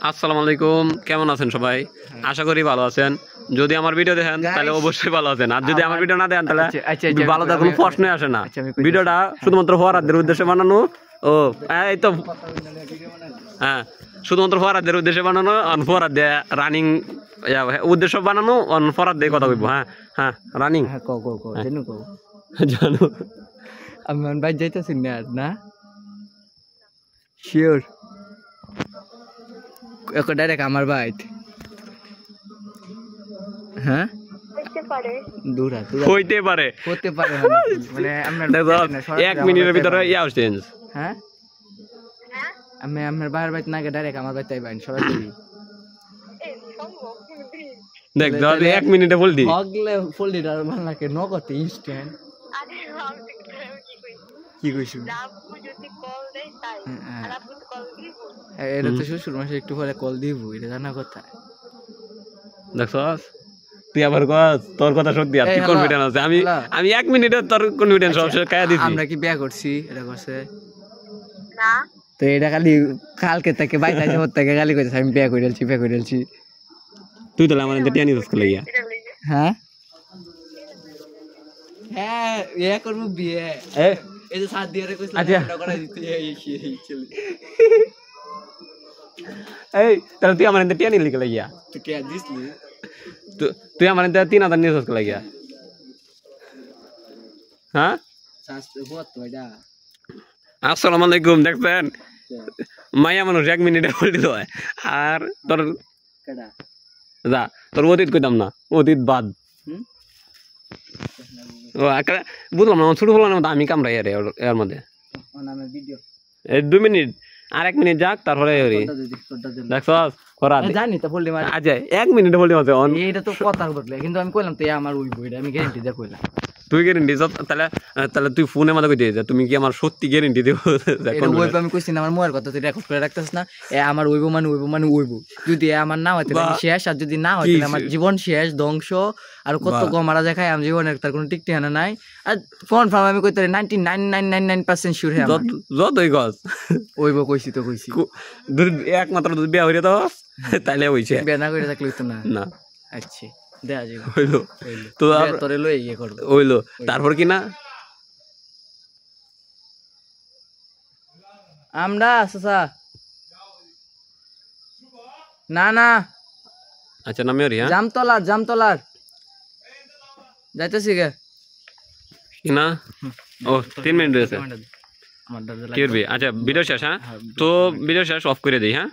আসসালামু আলাইকুম, কেমন আছেন সবাই? আশা করি ভালো আছেন। যদি আমার ভিডিও দেখেন তাহলে অবশ্যই ভালো আছেন, আর যদি আমার ভিডিও না দেখেন তাহলে ভালো থাকার কোনো প্রশ্নই আসে না। ভিডিওটা শুধুমাত্র ফরাদের উদ্দেশ্যে বানানো। ও এই তো হ্যাঁ, শুধুমাত্র ফরাদের উদ্দেশ্যে বানানো, ফরাদ দিয়ে রানিং উদ্দেশ্য বানানো, ফরাদ দিয়ে কথা বলবো। হ্যাঁ হ্যাঁ, রানিং জানো আমি বাইর যাইতেছি না শিওর ডাইরেক্ট আমার বাইট। হ্যাঁ হইতে পারে মানে এক মিনিটের ভিতরে চেঞ্জ। হ্যাঁ আমি আমার বাইরের বাইত না ডাইরেক্ট আমার বাইতে আইবেন সবাই দেখ দাদা 1 মিনিটে বল দি হগলে ফুল দিডার ভাল লাগে নগতে ইনস্ট্যান্ট। আরে কি কইছ আপু যদি কল দেই তাই আর আপু তো কল দিব, এটা তো শ্বশুর মাসে একটু পরে কল দিব, এটা জানা কথা। দেখছস তুই আবার কস তোর কথা সত্যি, আর তুই কনফিডেন্স আছে। আমি 1 মিনিটে তোর কনফিডেন্স সবসময় কায়া দিছি। আমরা কি বিয়া করছি? এটা করছে না তো, এটা খালি কালকে থেকে বাইরে যাবো থেকে গালি কইছে আমি বিয়া কইরালছি। তুই তো আমার এতে টিয়ানি দস্ক লাগিয়া। হ্যাঁ হ্যাঁ ইয়া করব বিয়ে। এই যে সাত দিয়ারে কইছ এটা করা দিতে এই চলে। এই তাহলে তুই আমার এতে টিয়ানি লিখে লাগিয়া। তুই কে দিছলি? তুই আমার এতে 3000 নিয়ে দস্ক লাগিয়া। হ্যাঁ শাস্ত্র বহুত তো এটা। আসসালামু আলাইকুম, দেখছেন মাইয়া মানুষ 1 মিনিটে বলে দিল। আর তোর কেডা যা তোর অতীত কইতাম না, অতীত বাদ। ও বুঝলাম না, ছোট বললাম না আমি কামড়াই এর মধ্যে। এই 2 মিনিট আর 1 মিনিট যাক, তারপরে দেখছস করা জানি তো বললি মার আজ 1 মিনিটে বললি মাঝে এটা তো কথা বললে, কিন্তু আমি কইলাম তো আমার ওই বইটা আমি গ্যারান্টি দিয়ে কইলাম। তুই গ্যারেন্টি তাহলে তুই ফোনে মাঝে কইতে যা, তুমি কি আমার সত্যি গ্যারেন্টি দেব? ওইব আমি কইছি না আমার মোয়ের কথা তুই রেকর্ড করে রাখতেছ না। আমার ওইব মানে যদি আমার না হইতে শেষ, আর যদি না হইতে আমার জীবন শেষ ধ্বংস। আর কত মারা যায় আমার জীবনের তার কোনো টিক ঠিকানা নাই। আর কনফার্ম আমি কইতে 99.99% শিওর হ্যাঁ যতই গছ ওইব কইছি একমাত্র যদি বিয়া হইরে দাও তাইলে হইছে, বিয়া না করে থাকলে তো না। আচ্ছা দেয়া যাবে হইলো তো তোরে লই ইয়ে করব হইলো। তারপর কি না আমরা চাচা না আচ্ছা নামে রি হ্যাঁ জামতলার যাইতেছি গে কি না। ও 3 মিনিট রয়েছে কি করবি? আচ্ছা ভিডিও শেষ। হ্যাঁ তো ভিডিও শেষ অফ করে দিই। হ্যাঁ।